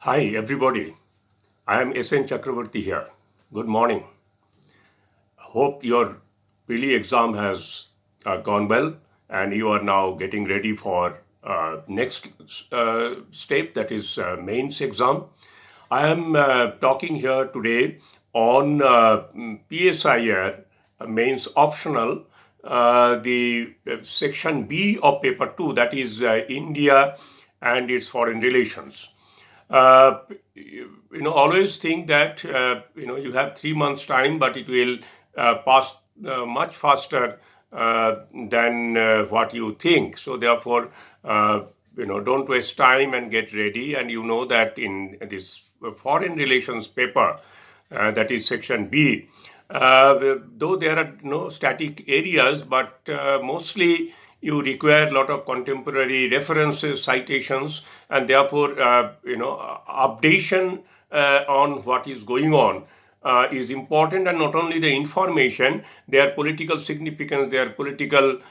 Hi everybody, I am SN Chakravarti here. Good morning. Hope your PLE exam has gone well and you are now getting ready for next step, that is mains exam. I am talking here today on PSIR mains optional, the section B of paper 2, that is India and its foreign relations. Always think that you have 3 months time, but it will pass much faster than what you think. So therefore, don't waste time and get ready. And you know that in this foreign relations paper, that is section B, though there are no static areas, but mostly you require a lot of contemporary references, citations, and therefore, updation on what is going on is important. And not only the information, their political significance, their political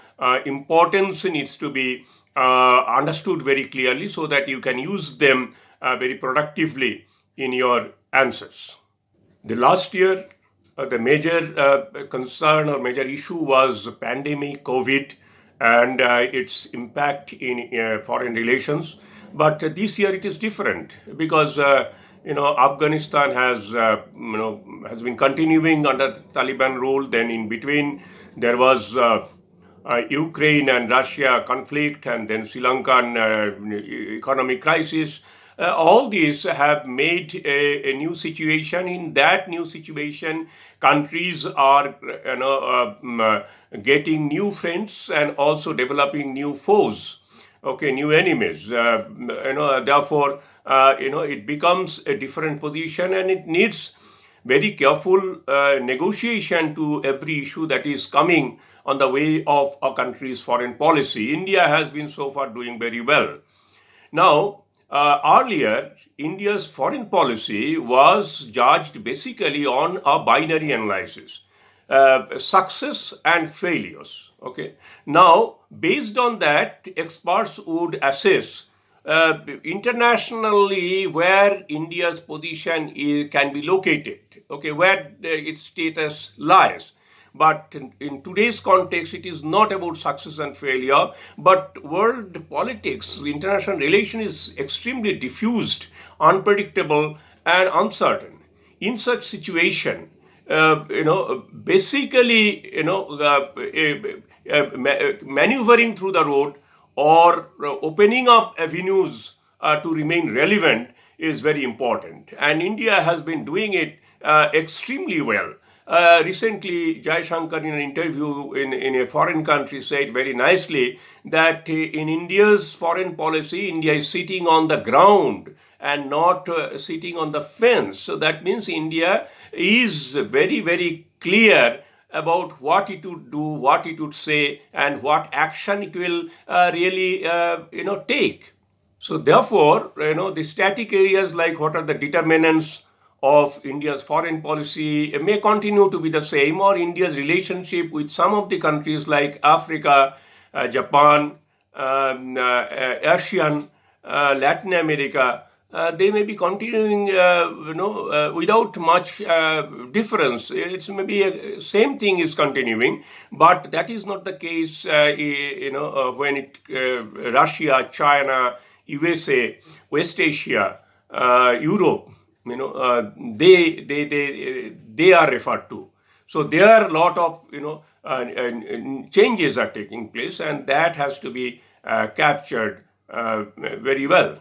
importance needs to be understood very clearly so that you can use them very productively in your answers. The last year, the major concern or major issue was pandemic, COVID, and its impact in foreign relations. But this year it is different because Afghanistan has been continuing under Taliban rule. Then in between there was Ukraine and Russia conflict, and then Sri Lankan economic crisis. All these have made a new situation. In that new situation, countries are getting new friends and also developing new foes, new enemies. Therefore, it becomes a different position, and it needs very careful negotiation to every issue that is coming on the way of a country's foreign policy. India has been so far doing very well. Now, earlier, India's foreign policy was judged basically on a binary analysis, success and failures. Okay. Now, based on that, experts would assess internationally where India's position can be located, where its status lies. But in today's context, it is not about success and failure, but world politics, international relation is extremely diffused, unpredictable, and uncertain. In such situation, maneuvering through the road or opening up avenues to remain relevant is very important. And India has been doing it extremely well. Recently, Jai Shankar, in an interview in a foreign country, said very nicely that in India's foreign policy, India is sitting on the ground and not sitting on the fence. So that means India is very, very clear about what it would do, what it would say, and what action it will really take. So therefore, the static areas like what are the determinants of India's foreign policy may continue to be the same, or India's relationship with some of the countries like Africa, Japan, Asian, Latin America. They may be continuing, without much difference. It's maybe same thing is continuing, but that is not the case. When Russia, China, USA, West Asia, Europe, they are referred to. So there are a lot of changes are taking place, and that has to be captured very well.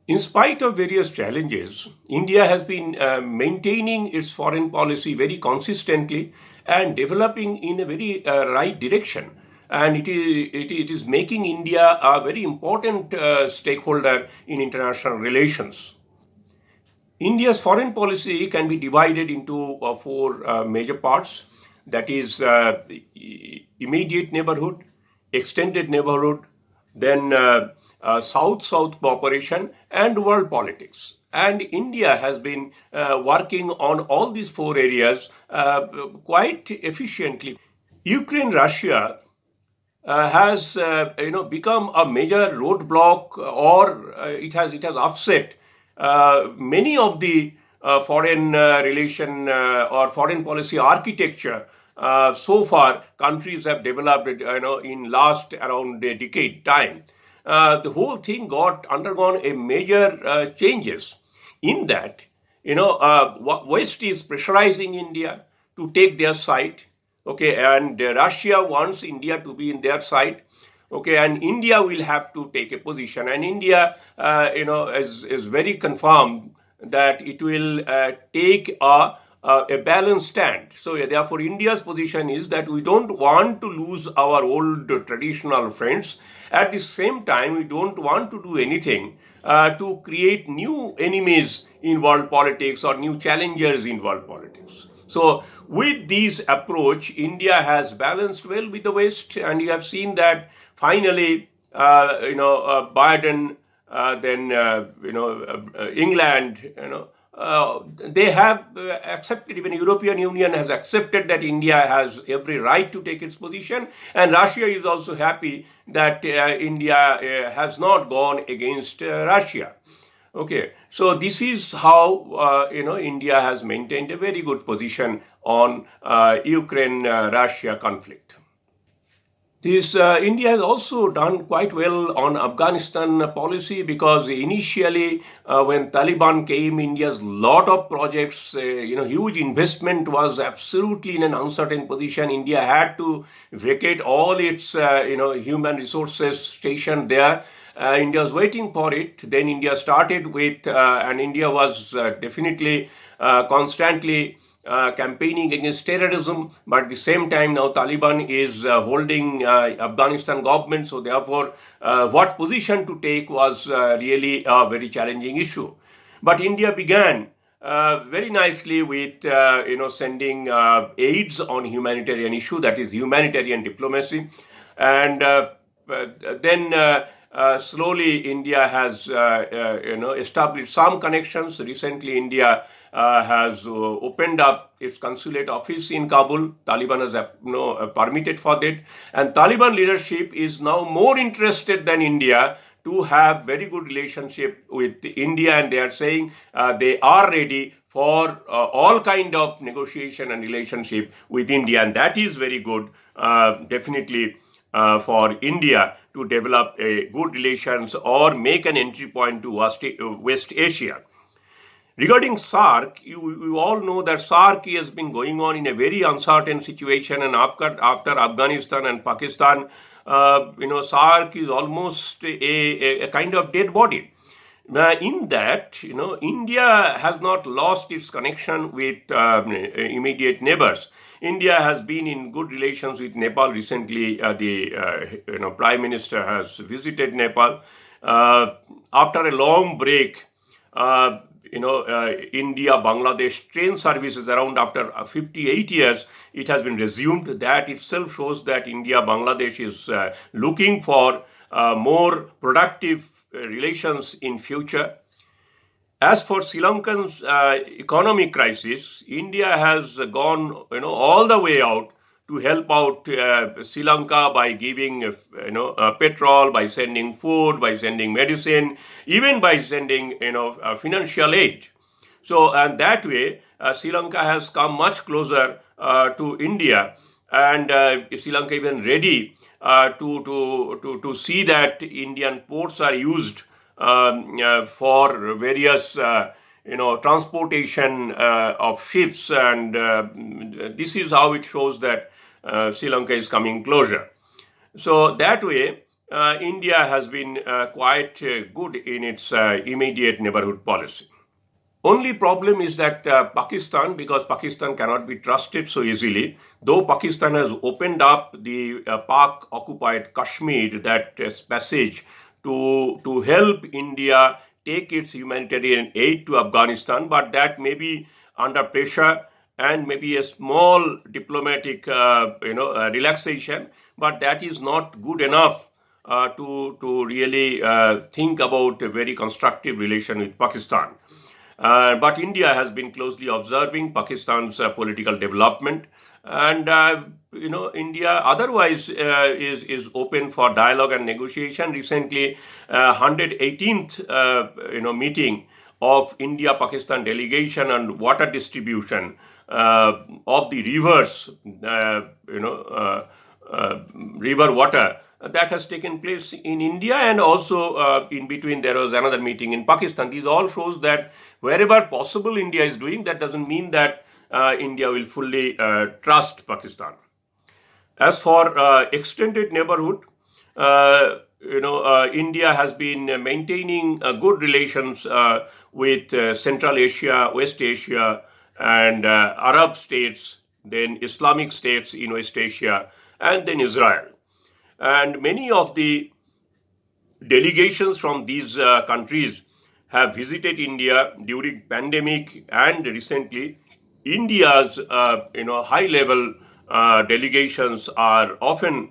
In spite of various challenges, India has been maintaining its foreign policy very consistently and developing in a very right direction. And it is making India a very important stakeholder in international relations. India's foreign policy can be divided into four major parts. That is immediate neighborhood, extended neighborhood, then South-South cooperation, and world politics. And India has been working on all these four areas quite efficiently. Ukraine-Russia has become a major roadblock, or it has upset many of the foreign relation or foreign policy architecture so far countries have developed in last around a decade time. The whole thing got undergone a major changes in that West is pressurizing India to take their side, okay, and Russia wants India to be in their side, okay, and India will have to take a position, and India is very confirmed that it will take a balanced stand. So therefore India's position is that we don't want to lose our old traditional friends. At the same time, we don't want to do anything to create new enemies in world politics or new challengers in world politics. So with this approach, India has balanced well with the West, and you have seen that finally, Biden, then England, they have accepted, even European Union has accepted that India has every right to take its position, and Russia is also happy that India has not gone against Russia. Okay, so this is how India has maintained a very good position on Ukraine-Russia conflict. India has also done quite well on Afghanistan policy, because initially when Taliban came, India's lot of projects, huge investment was absolutely in an uncertain position. India had to vacate all its human resources stationed there. India was waiting for it. Then India started with, and India was definitely constantly campaigning against terrorism, but at the same time now Taliban is holding Afghanistan government, so therefore what position to take was really a very challenging issue. But India began very nicely with sending aids on humanitarian issue, that is humanitarian diplomacy, and then slowly India has established some connections. Recently India has opened up its consulate office in Kabul. Taliban has permitted for that, and Taliban leadership is now more interested than India to have very good relationship with India, and they are saying they are ready for all kind of negotiation and relationship with India, and that is very good, definitely for India to develop a good relations or make an entry point to West Asia. Regarding Sark, you all know that Sark has been going on in a very uncertain situation, and after Afghanistan and Pakistan, Sark is almost a kind of dead body. In that, India has not lost its connection with immediate neighbors. India has been in good relations with Nepal. Recently, the Prime Minister has visited Nepal. After a long break, India-Bangladesh train services around after 58 years, it has been resumed. That itself shows that India-Bangladesh is looking for more productive relations in future. As for Sri Lankan's economic crisis, India has gone all the way out to help out Sri Lanka by giving petrol, by sending food, by sending medicine, even by sending financial aid. So, and that way Sri Lanka has come much closer to India, and Sri Lanka even ready to see that Indian ports are used for various transportation of ships, and this is how it shows that Sri Lanka is coming closer. So that way India has been quite good in its immediate neighborhood policy. Only problem is that Pakistan, because Pakistan cannot be trusted so easily, though Pakistan has opened up the Pak-occupied Kashmir, that passage, to help India take its humanitarian aid to Afghanistan, but that may be under pressure and maybe a small diplomatic relaxation, but that is not good enough to really think about a very constructive relation with Pakistan. But India has been closely observing Pakistan's political development, and India otherwise is open for dialogue and negotiation. Recently, 118th meeting of India-Pakistan delegation and water distribution of the rivers, river water, that has taken place in India, and also in between there was another meeting in Pakistan. These all shows that wherever possible India is doing, that doesn't mean that India will fully trust Pakistan. As for extended neighborhood, India has been maintaining good relations with Central Asia, West Asia, and Arab states, then Islamic states in West Asia, and then Israel. And many of the delegations from these countries have visited India during pandemic, and recently India's high-level delegations are often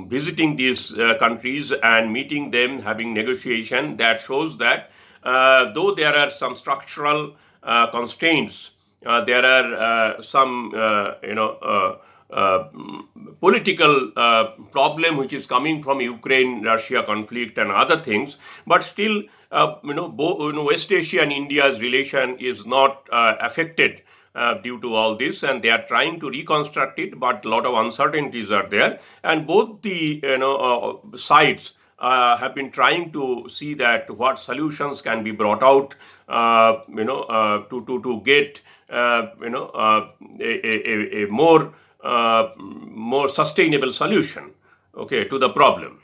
visiting these countries and meeting them, having negotiation. That shows that though there are some structural constraints, there are some political problem which is coming from Ukraine-Russia conflict and other things, but still, West Asia and India's relation is not affected due to all this, and they are trying to reconstruct it, but a lot of uncertainties are there, and both the sides have been trying to see that what solutions can be brought out, to get a more sustainable solution, to the problem.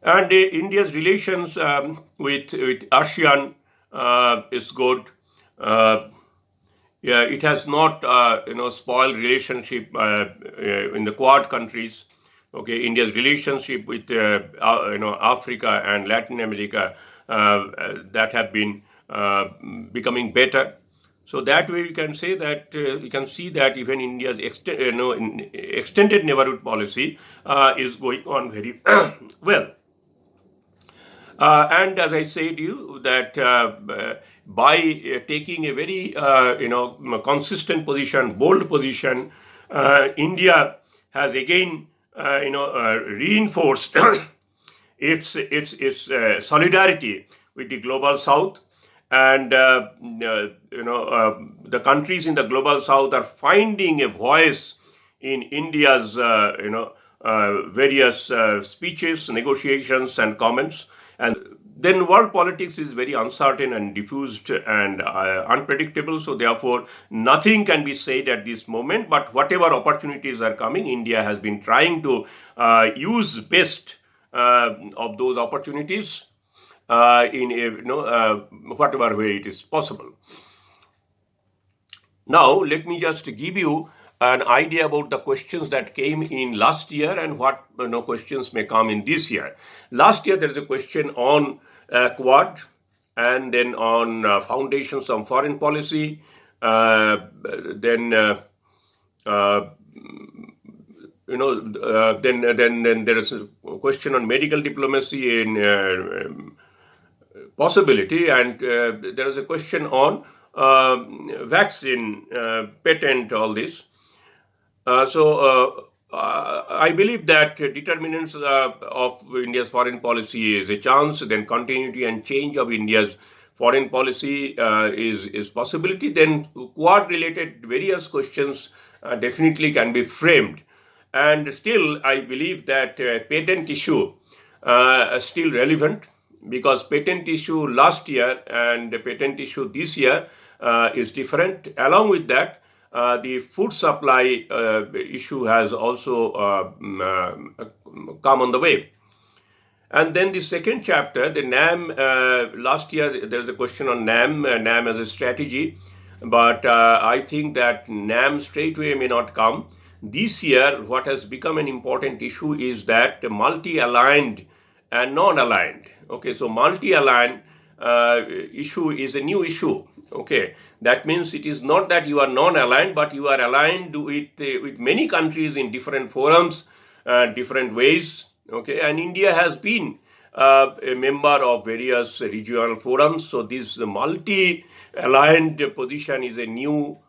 And India's relations with ASEAN is good. It has not spoiled relationship in the Quad countries. India's relationship with Africa and Latin America that have been becoming better. So that way we can say that we can see that even India's extended neighborhood policy is going on very well. And as I said you that by taking a very consistent position, bold position, India has again reinforced its solidarity with the global South. And the countries in the global South are finding a voice in India's various speeches, negotiations, and comments. And then world politics is very uncertain and diffused and unpredictable. So therefore, nothing can be said at this moment. But whatever opportunities are coming, India has been trying to use best of those opportunities in whatever way it is possible. Now, let me just give you an idea about the questions that came in last year and what questions may come in this year. Last year, there is a question on Quad, and then on foundations of foreign policy, then there is a question on medical diplomacy and possibility, and there is a question on vaccine, patent, all this. So I believe that determinants of India's foreign policy is a chance, then continuity and change of India's foreign policy is possibility, then Quad-related various questions definitely can be framed. And still, I believe that patent issue is still relevant, because patent issue last year and the patent issue this year is different. Along with that, the food supply issue has also come on the way. And then the second chapter, the NAM, last year there was a question on NAM as a strategy, but I think that NAM straightway may not come. This year, what has become an important issue is that multi-aligned and non-aligned. So multi-aligned issue is a new issue. That means it is not that you are non-aligned, but you are aligned with many countries in different forums, different ways. And India has been a member of various regional forums. So this multi-aligned position is a new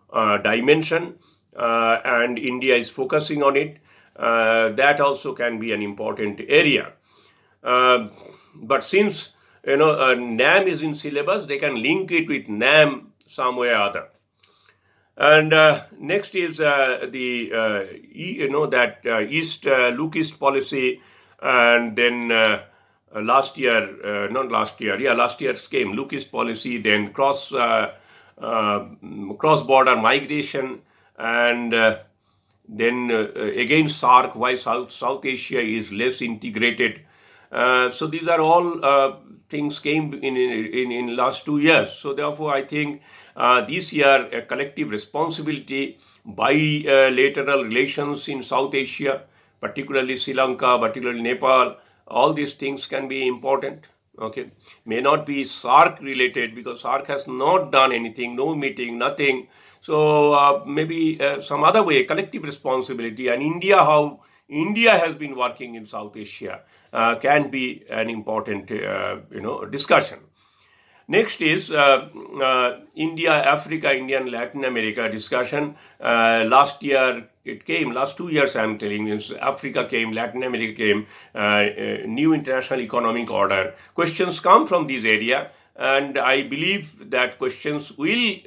dimension, and India is focusing on it. That also can be an important area. But since NAM is in syllabus, they can link it with NAM some way or other. And next is Look East policy, and then last year's came Look East policy, then cross-border migration, and then again Sark, why South Asia is less integrated. So these are all things came in last 2 years. So therefore, I think this year a collective responsibility, bilateral relations in South Asia, particularly Sri Lanka, particularly Nepal, all these things can be important. Okay, may not be Sark related because Sark has not done anything, no meeting, nothing. So maybe some other way, collective responsibility, and India, how India has been working in South Asia can be an important discussion. Next is India, Africa, India and Latin America discussion. Last year it came, last 2 years I'm telling you, Africa came, Latin America came, new international economic order. Questions come from this area, and I believe that questions will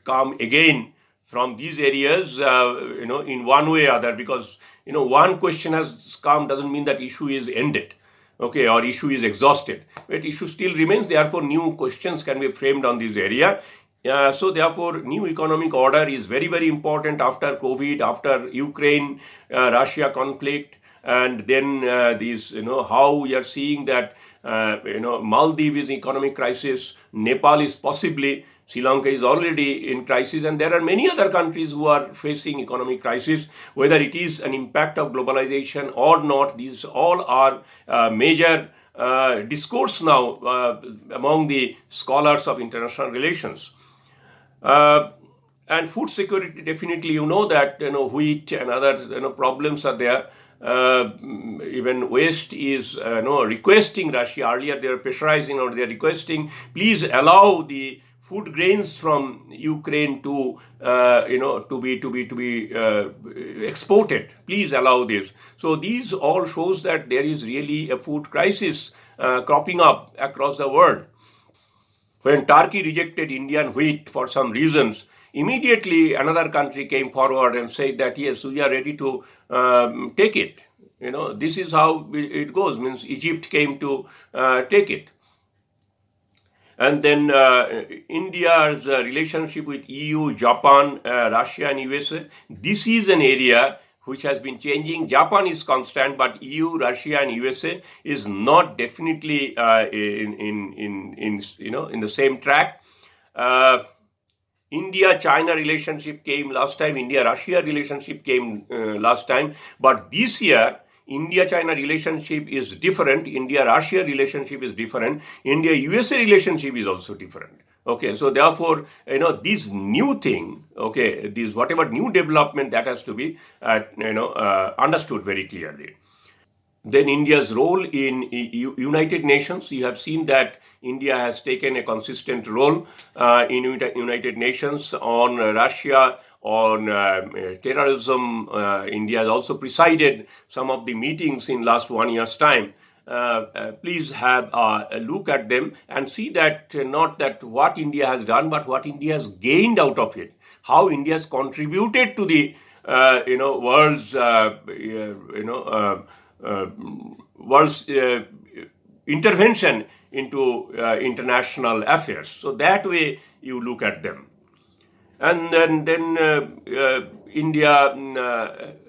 come again from these areas, in one way or other, because, one question has come doesn't mean that issue is ended. Okay, or issue is exhausted. But issue still remains, therefore new questions can be framed on this area. So therefore, new economic order is very, very important after COVID, after Ukraine, Russia conflict, and then how we are seeing that, Maldives is in economic crisis, Nepal is possibly, Sri Lanka is already in crisis, and there are many other countries who are facing economic crisis. Whether it is an impact of globalization or not, these all are major discourse now among the scholars of international relations. And food security, definitely, that wheat and other problems are there. Even West is requesting Russia. Earlier they were pressurizing, or they are requesting, please allow the food grains from Ukraine to be exported. Please allow this. So these all shows that there is really a food crisis cropping up across the world. When Turkey rejected Indian wheat for some reasons, immediately another country came forward and said that yes, we are ready to take it. This is how it goes. Means Egypt came to take it. And then India's relationship with EU, Japan, Russia and USA. This is an area which has been changing. Japan is constant, but EU, Russia and USA is not definitely in the same track. India-China relationship came last time. India-Russia relationship came last time. But this year, India-China relationship is different. India-Russia relationship is different. India-USA relationship is also different. Okay, so therefore, this new thing, okay, this whatever new development, that has to be, understood very clearly. Then India's role in United Nations. You have seen that India has taken a consistent role in United Nations on Russia, on terrorism. India has also presided some of the meetings in last 1 year's time. Please have a look at them and see that not that what India has done, but what India has gained out of it. How India has contributed to the world's world's intervention into international affairs. So that way you look at them. And then India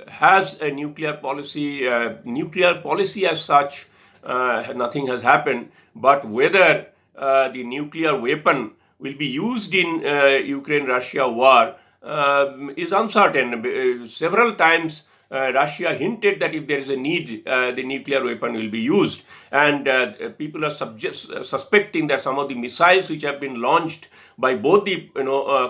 has a nuclear policy. Nuclear policy as such, nothing has happened. But whether the nuclear weapon will be used in Ukraine-Russia war is uncertain. Several times Russia hinted that if there is a need, the nuclear weapon will be used. And people are suspecting that some of the missiles which have been launched by both the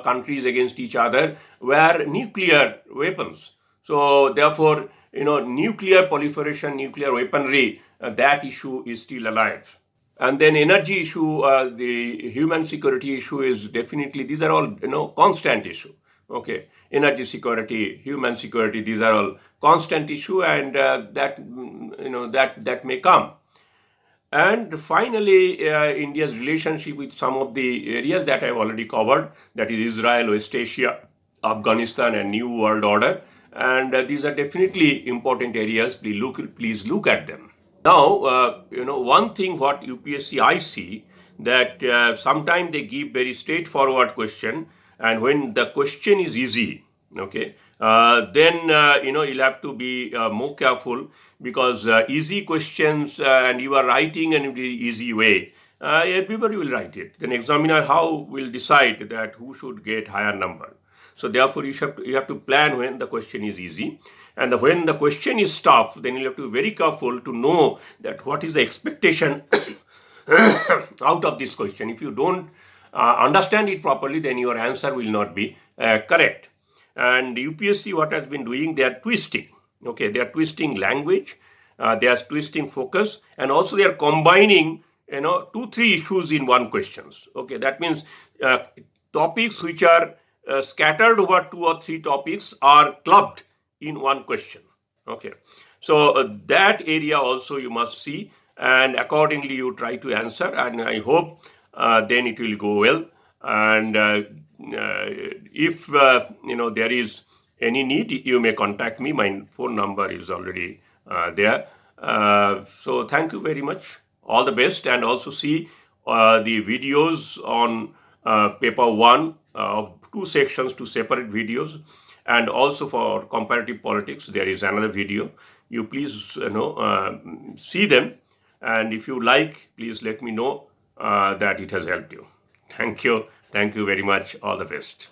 countries against each other were nuclear weapons. So therefore, nuclear proliferation, nuclear weaponry, that issue is still alive. And then energy issue, the human security issue is definitely, these are all constant issue. Okay, energy security, human security, these are all constant issue, and that may come. And finally, India's relationship with some of the areas that I've already covered, that is Israel, West Asia, Afghanistan, and New World Order. And these are definitely important areas. Please look at them. Now, one thing what UPSC I see that sometimes they give very straightforward question, and when the question is easy, okay, then you'll have to be more careful, because easy questions and you are writing in the easy way, everybody will write it. Then examiner how will decide that who should get higher number. So therefore, you have to plan when the question is easy, and when the question is tough, then you have to be very careful to know that what is the expectation out of this question. If you don't understand it properly, then your answer will not be correct. And UPSC, what has been doing, they are twisting. Okay, they are twisting language, they are twisting focus, and also they are combining 2-3 issues in one questions. Okay, that means topics which are scattered over 2 or 3 topics are clubbed in one question. Okay, so that area also you must see, and accordingly you try to answer, and I hope then it will go well. And if there is any need, you may contact me. My phone number is already there. So thank you very much. All the best, and also see the videos on paper 1 of 2 sections, 2 separate videos, and also for comparative politics there is another video. You please see them, and if you like, please let me know that it has helped you. Thank you very much. All the best.